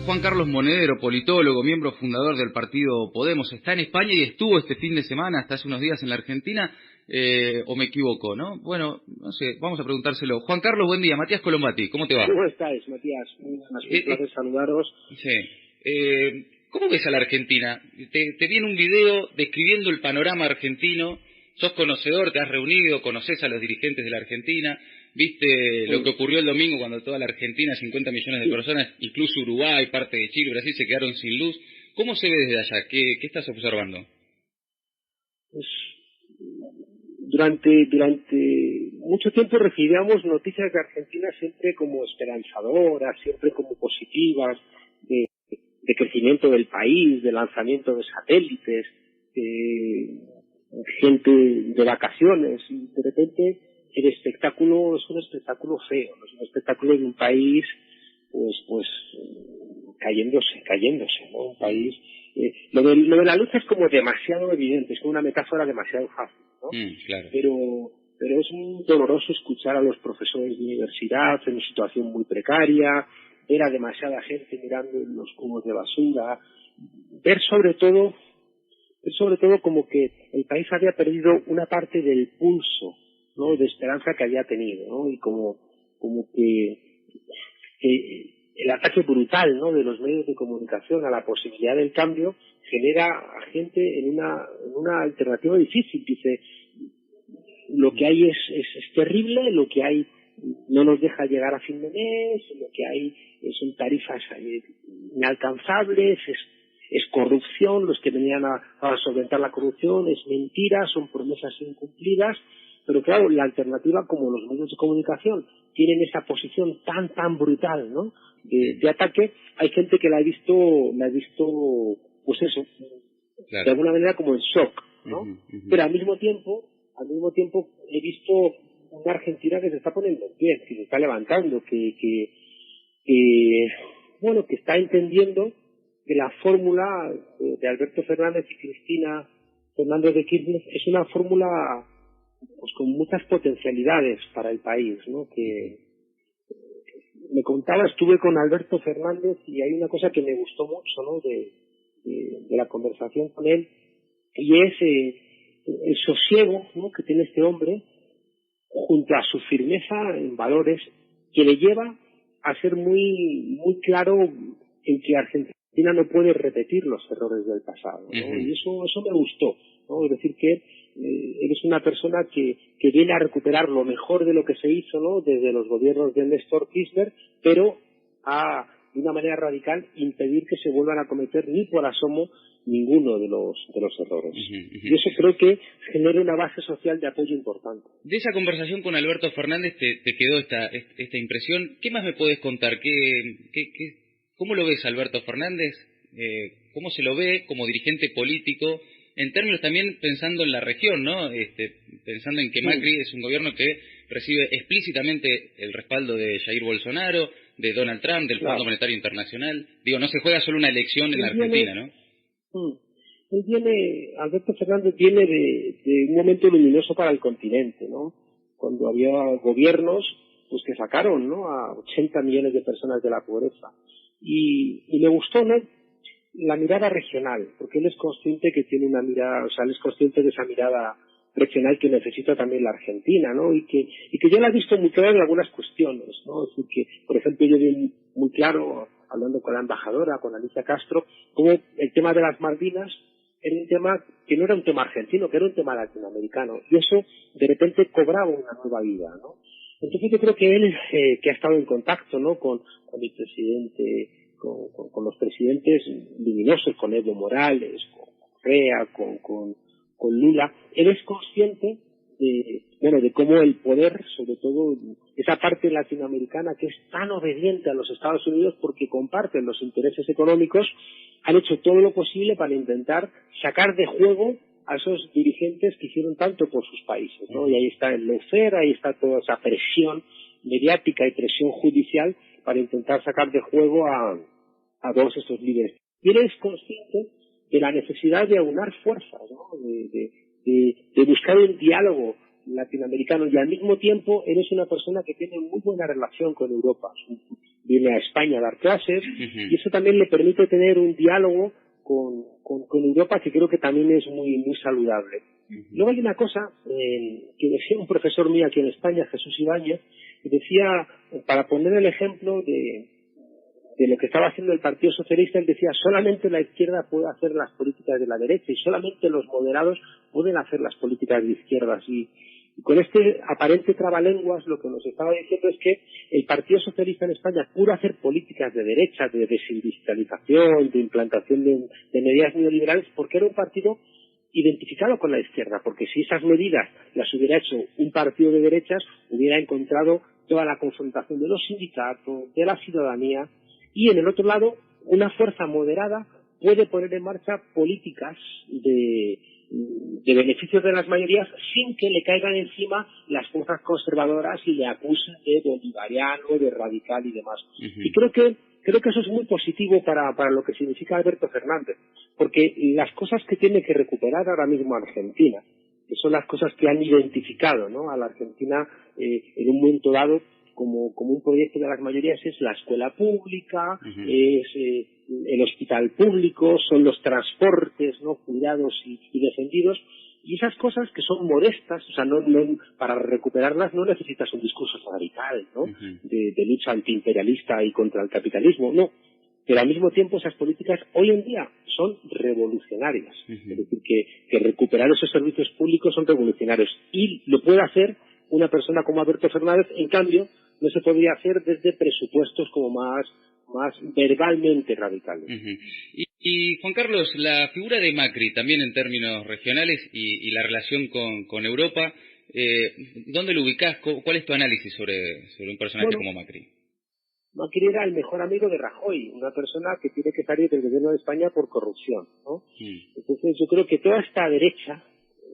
Juan Carlos Monedero, politólogo, miembro fundador del partido Podemos, está en España y estuvo este fin de semana, hasta hace unos días en la Argentina, o me equivoco, ¿no? Bueno, no sé, vamos a preguntárselo. Juan Carlos, buen día. Matías Colombati, ¿cómo te va? ¿Cómo estáis, Matías? Un placer saludaros. Sí. ¿Cómo ves a la Argentina? Te vi en un video describiendo el panorama argentino. Sos conocedor, te has reunido, conoces a los dirigentes de la Argentina. ¿Viste lo que ocurrió el domingo cuando toda la Argentina, 50 millones de personas, incluso Uruguay, parte de Chile, Brasil, se quedaron sin luz? ¿Cómo se ve desde allá? ¿Qué estás observando? Pues, durante mucho tiempo recibíamos noticias de Argentina siempre como esperanzadoras, siempre como positivas, de crecimiento del país, de lanzamiento de satélites, gente de vacaciones, y de repente el espectáculo es un espectáculo feo, ¿no? Es un espectáculo de un país pues cayéndose, ¿no? Un país lo de la luz es como demasiado evidente, es como una metáfora demasiado fácil, ¿no? Claro. Pero es muy doloroso escuchar a los profesores de universidad en una situación muy precaria, ver a demasiada gente mirando en los cubos de basura, ver sobre todo como que el país había perdido una parte del pulso, ¿no? De esperanza que había tenido, ¿no? Y como que el ataque brutal, ¿no? De los medios de comunicación a la posibilidad del cambio genera a gente en una alternativa difícil. Dice, lo que hay es terrible, lo que hay no nos deja llegar a fin de mes, lo que hay son tarifas inalcanzables, es corrupción, los que venían a solventar la corrupción, es mentira, son promesas incumplidas, pero claro, la alternativa, como los medios de comunicación tienen esa posición tan brutal, ¿no? De ataque, hay gente que la ha visto, pues eso, claro, de alguna manera como en shock, ¿no? Pero al mismo tiempo he visto una Argentina que se está poniendo en pie, que se está levantando, que está entendiendo que la fórmula de Alberto Fernández y Cristina Fernández de Kirchner es una fórmula pues con muchas potencialidades para el país, ¿no? Que me contaba, estuve con Alberto Fernández y hay una cosa que me gustó mucho, ¿no? De la conversación con él, y es el sosiego, ¿no? Que tiene este hombre junto a su firmeza en valores, que le lleva a ser muy claro en que Argentina no puede repetir los errores del pasado, ¿no? Y eso me gustó, ¿no? Es decir, que eres una persona que viene a recuperar lo mejor de lo que se hizo, ¿no? Desde los gobiernos de Néstor Kirchner, pero a, de una manera radical, impedir que se vuelvan a cometer ni por asomo ninguno de los errores. Y eso creo que genera una base social de apoyo importante. De esa conversación con Alberto Fernández te quedó esta impresión. ¿Qué más me podés contar? ¿Cómo lo ves, Alberto Fernández? ¿Cómo se lo ve como dirigente político? En términos también pensando en la región, ¿no? Pensando en que Macri es un gobierno que recibe explícitamente el respaldo de Jair Bolsonaro, de Donald Trump, del Fondo Monetario Internacional. Digo, no se juega solo una elección en la Argentina, ¿no? Alberto Fernández viene de un momento luminoso para el continente, ¿no? Cuando había gobiernos pues que sacaron, ¿no? A 80 millones de personas de la pobreza. Y me gustó, ¿no? La mirada regional, porque él es consciente que tiene una mirada, o sea, él es consciente de esa mirada regional que necesita también la Argentina, ¿no? Y que yo la he visto muy clara en algunas cuestiones, ¿no? Es decir, que, por ejemplo, yo vi muy claro, hablando con la embajadora, con Alicia Castro, cómo el tema de las Malvinas era un tema que no era un tema argentino, que era un tema latinoamericano, y eso de repente cobraba una nueva vida, ¿no? Entonces yo creo que él, que ha estado en contacto, ¿no? con el presidente, con los presidentes luminosos, con Evo Morales, con Correa, con Lula, él es consciente de cómo el poder, sobre todo esa parte latinoamericana que es tan obediente a los Estados Unidos porque comparten los intereses económicos, han hecho todo lo posible para intentar sacar de juego a esos dirigentes que hicieron tanto por sus países, ¿no? Y ahí está el lawfare, ahí está toda esa presión mediática y presión judicial para intentar sacar de juego a todos estos líderes. Y él es consciente de la necesidad de aunar fuerzas, ¿no? De buscar un diálogo latinoamericano, y al mismo tiempo él es una persona que tiene muy buena relación con Europa. viene a España a dar clases, y eso también le permite tener un diálogo con Europa que creo que también es muy, muy saludable. Luego hay una cosa que decía un profesor mío aquí en España, Jesús Ibáñez, que decía, para poner el ejemplo de lo que estaba haciendo el Partido Socialista, él decía, solamente la izquierda puede hacer las políticas de la derecha y solamente los moderados pueden hacer las políticas de izquierdas. Y con este aparente trabalenguas lo que nos estaba diciendo es que el Partido Socialista en España pudo hacer políticas de derecha, de desindustrialización, de implantación de medidas neoliberales, porque era un partido identificado con la izquierda, porque si esas medidas las hubiera hecho un partido de derechas, hubiera encontrado toda la confrontación de los sindicatos, de la ciudadanía, y en el otro lado, una fuerza moderada puede poner en marcha políticas de beneficios de las mayorías sin que le caigan encima las fuerzas conservadoras y le acusen de bolivariano, de radical y demás. Y creo que eso es muy positivo para lo que significa Alberto Fernández, porque las cosas que tiene que recuperar ahora mismo Argentina, que son las cosas que han identificado, ¿no?, a la Argentina en un momento dado como un proyecto de las mayorías, es la escuela pública, es el hospital público, son los transportes, ¿no?, cuidados y defendidos, y esas cosas que son modestas, o sea, no para recuperarlas no necesitas un discurso radical, ¿no?, de lucha antiimperialista y contra el capitalismo, no, pero al mismo tiempo esas políticas hoy en día son revolucionarias, es decir, que recuperar esos servicios públicos son revolucionarios, y lo puede hacer una persona como Alberto Fernández. En cambio, no se podría hacer desde presupuestos como más verbalmente radicales. Y Juan Carlos, la figura de Macri, también en términos regionales y la relación con Europa, ¿dónde lo ubicás? ¿Cuál es tu análisis sobre un personaje como Macri? Macri era el mejor amigo de Rajoy, una persona que tiene que salir del gobierno de España por corrupción, ¿no? Entonces yo creo que toda esta derecha,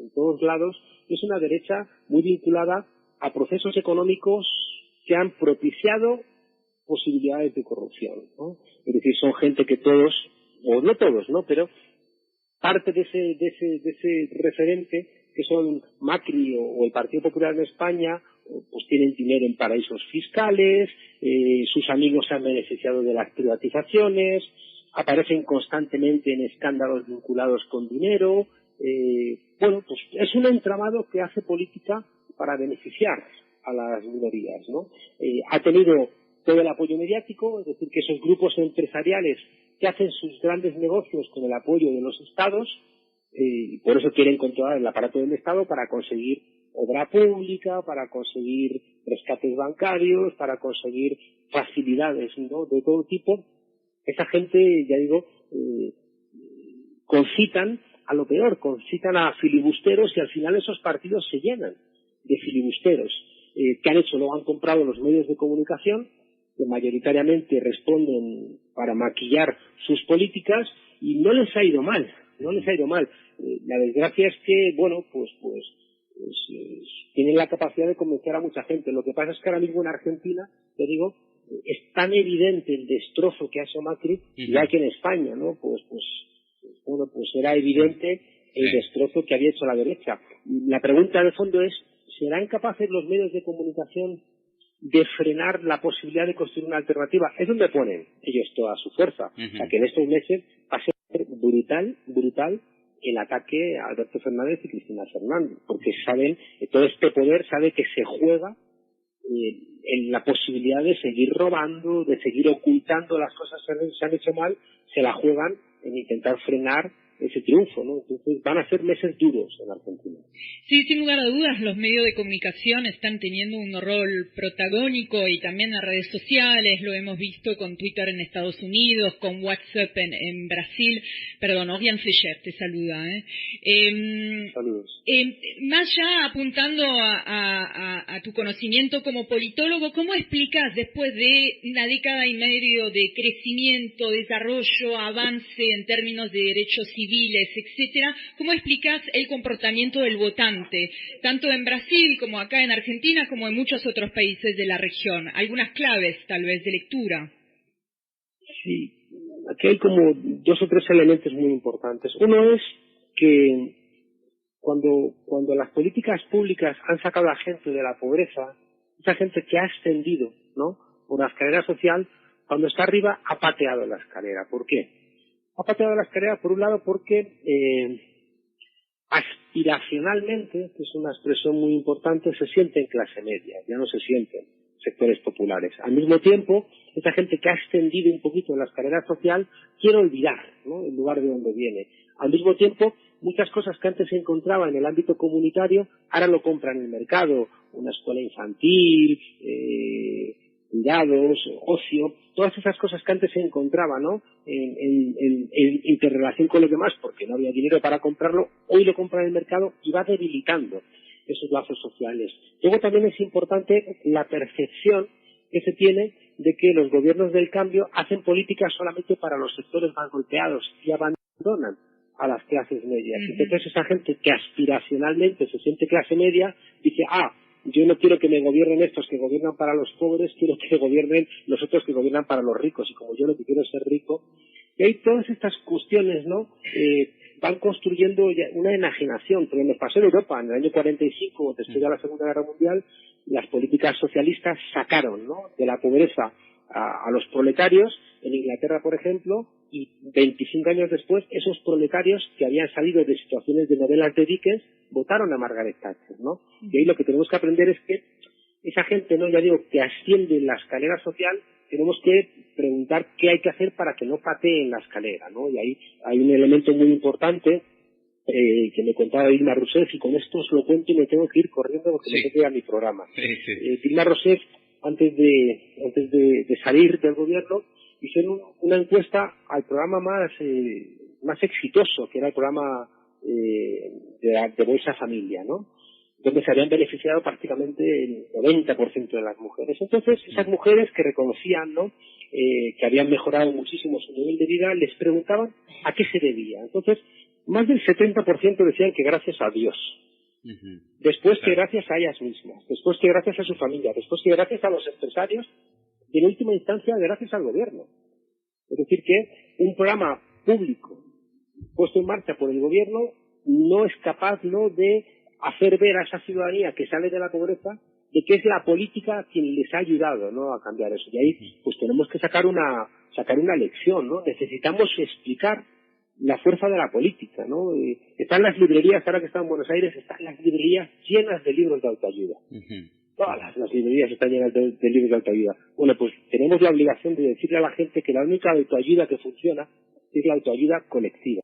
en todos lados, es una derecha muy vinculada a procesos económicos que han propiciado posibilidades de corrupción, ¿no? Es decir, son gente que todos, o no todos, ¿no?, pero parte de ese referente, que son Macri o el Partido Popular en España, pues tienen dinero en paraísos fiscales, sus amigos se han beneficiado de las privatizaciones, aparecen constantemente en escándalos vinculados con dinero. Bueno, pues es un entramado que hace política para beneficiar a las minorías, ¿no? Ha tenido todo el apoyo mediático, es decir, que esos grupos empresariales que hacen sus grandes negocios con el apoyo de los estados, y por eso quieren controlar el aparato del Estado para conseguir obra pública, para conseguir rescates bancarios, para conseguir facilidades, ¿no?, de todo tipo. Esa gente, ya digo, concitan a lo peor, concitan a filibusteros, y al final esos partidos se llenan de filibusteros. ¿Qué han hecho? Luego han comprado los medios de comunicación, que mayoritariamente responden para maquillar sus políticas, y no les ha ido mal, no les ha ido mal. La desgracia es que, bueno, pues tienen la capacidad de convencer a mucha gente. Lo que pasa es que ahora mismo en Argentina, te digo, es tan evidente el destrozo que ha hecho Macri, igual que en España, ¿no? Pues era evidente el destrozo que había hecho la derecha. La pregunta de fondo es, ¿serán capaces los medios de comunicación de frenar la posibilidad de construir una alternativa? Es donde ponen ellos toda su fuerza. O sea, que en estos meses va a ser brutal el ataque a Alberto Fernández y Cristina Fernández, porque saben, todo este poder sabe que se juega en la posibilidad de seguir robando, de seguir ocultando las cosas que se han hecho mal, se la juegan en intentar frenar ese triunfo, ¿no? Entonces van a ser meses duros en Argentina. Sí, sin lugar a dudas, los medios de comunicación están teniendo un rol protagónico, y también en redes sociales, lo hemos visto con Twitter en Estados Unidos, con WhatsApp en Brasil. Perdón, Orián Flecher te saluda. Saludos. Más ya apuntando a tu conocimiento como politólogo, ¿cómo explicas, después de una década y medio de crecimiento, desarrollo, avance en términos de derechos civiles, etcétera, cómo explicas el comportamiento del votante, tanto en Brasil como acá en Argentina, como en muchos otros países de la región? Algunas claves, tal vez, de lectura. Sí, aquí hay como 2 o 3 elementos muy importantes. Uno es que cuando las políticas públicas han sacado a la gente de la pobreza, esa gente que ha ascendido, ¿no?, por la escalera social, cuando está arriba ha pateado la escalera. ¿Por qué? Ha pateado la escalera, por un lado, porque aspiracionalmente, que es una expresión muy importante, se siente en clase media, ya no se sienten sectores populares. Al mismo tiempo, esa gente que ha extendido un poquito la escalera social quiere olvidar, ¿no?, el lugar de donde viene. Al mismo tiempo, muchas cosas que antes se encontraban en el ámbito comunitario, ahora lo compran en el mercado, una escuela infantil, cuidados, ocio, todas esas cosas que antes se encontraban, ¿no?, en interrelación con los demás, porque no había dinero para comprarlo, hoy lo compran en el mercado y va debilitando esos lazos sociales. Luego también es importante la percepción que se tiene de que los gobiernos del cambio hacen políticas solamente para los sectores más golpeados y abandonan a las clases medias. Entonces esa gente que aspiracionalmente se siente clase media dice, yo no quiero que me gobiernen estos que gobiernan para los pobres, quiero que gobiernen los otros que gobiernan para los ricos, y como yo lo que quiero es ser rico. Y hay todas estas cuestiones, ¿no?, van construyendo una enajenación, pero nos pasó en Europa, en el año 45, después de la Segunda Guerra Mundial, las políticas socialistas sacaron, ¿no?, de la pobreza a los proletarios, en Inglaterra, por ejemplo, y 25 años después, esos proletarios que habían salido de situaciones de novelas de Dickens, votaron a Margaret Thatcher, ¿no? Y ahí lo que tenemos que aprender es que esa gente, ¿no?, ya digo, que asciende en la escalera social, tenemos que preguntar qué hay que hacer para que no pateen la escalera, ¿no? Y ahí hay un elemento muy importante que me contaba Dilma Rousseff, y con esto os lo cuento y me tengo que ir corriendo porque me tengo que ir a mi programa. Dilma Rousseff, antes de salir del gobierno, hicieron una encuesta al programa más exitoso, que era el programa de Bolsa Familia, ¿no?, donde se habían beneficiado prácticamente el 90% de las mujeres. Entonces, esas mujeres que reconocían, ¿no?, que habían mejorado muchísimo su nivel de vida, les preguntaban a qué se debía. Entonces, más del 70% decían que gracias a Dios. Después que gracias a ellas mismas, después que gracias a su familia, después que gracias a los empresarios, y en última instancia gracias al gobierno. Es decir, que un programa público puesto en marcha por el gobierno no es capaz, ¿no?, de hacer ver a esa ciudadanía que sale de la pobreza de que es la política quien les ha ayudado, ¿no?, a cambiar eso. Y ahí pues tenemos que sacar una lección, ¿no? Necesitamos explicar la fuerza de la política, ¿no? Están las librerías, ahora que están en Buenos Aires, están las librerías llenas de libros de autoayuda. Todas las librerías están llenas de libros de autoayuda. Bueno, pues tenemos la obligación de decirle a la gente que la única autoayuda que funciona es la autoayuda colectiva.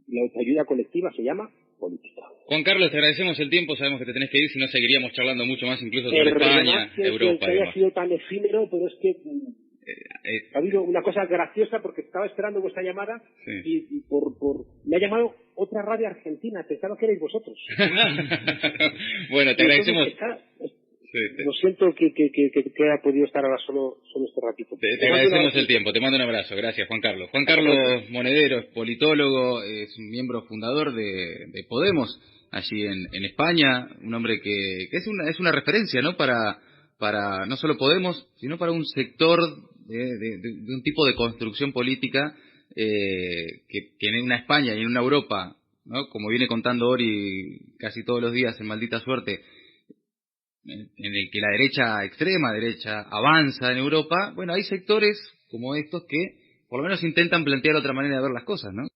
La autoayuda colectiva se llama política. Juan Carlos, te agradecemos el tiempo, sabemos que te tenés que ir, si no seguiríamos charlando mucho más, incluso sobre España, Europa. Que haya sido tan efímero, pero es que ha habido una cosa graciosa, porque estaba esperando vuestra llamada y por me ha llamado otra radio argentina, pensaba que erais vosotros. Bueno, te agradecemos. Lo siento que haya podido estar ahora solo este ratito. Te agradecemos el tiempo, te mando un abrazo. Gracias, Juan Carlos. Juan Carlos Monedero es politólogo, es un miembro fundador de Podemos, allí en España, un hombre que es una referencia, ¿no?, para no solo Podemos, sino para un sector de un tipo de construcción política que en una España y en una Europa, ¿no?, como viene contando Ori casi todos los días en Maldita Suerte, en el que la extrema derecha avanza en Europa. Bueno, hay sectores como estos que por lo menos intentan plantear otra manera de ver las cosas, ¿no?